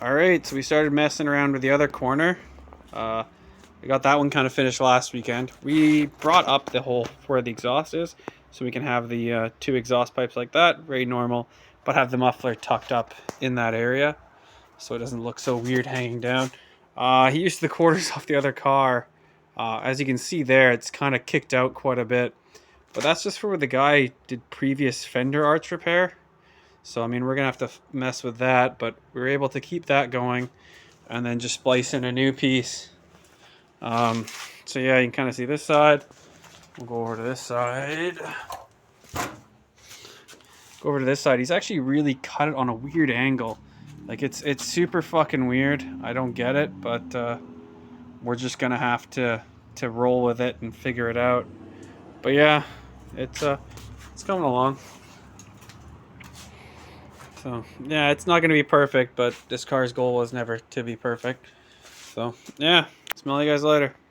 Alright, so we started messing around with the other corner. We got that one kind of finished last weekend. We brought up the hole where the exhaust is, so we can have the two exhaust pipes like that, very normal, but have the muffler tucked up in that area, so it doesn't look so weird hanging down. He used the quarters off the other car. As you can see there, it's kind of kicked out quite a bit, but that's just for where the guy did previous fender arch repair. So, I mean, we're going to have to mess with that, but we were able to keep that going and then just splice in a new piece. So yeah, you can kind of see this side. We'll go over to this side. Go over to this side. He's actually really cut it on a weird angle. Like, it's super fucking weird. I don't get it, but we're just going to have to roll with it and figure it out. But yeah, it's coming along. So, yeah, it's not going to be perfect, but this car's goal was never to be perfect. So, yeah, smell you guys later.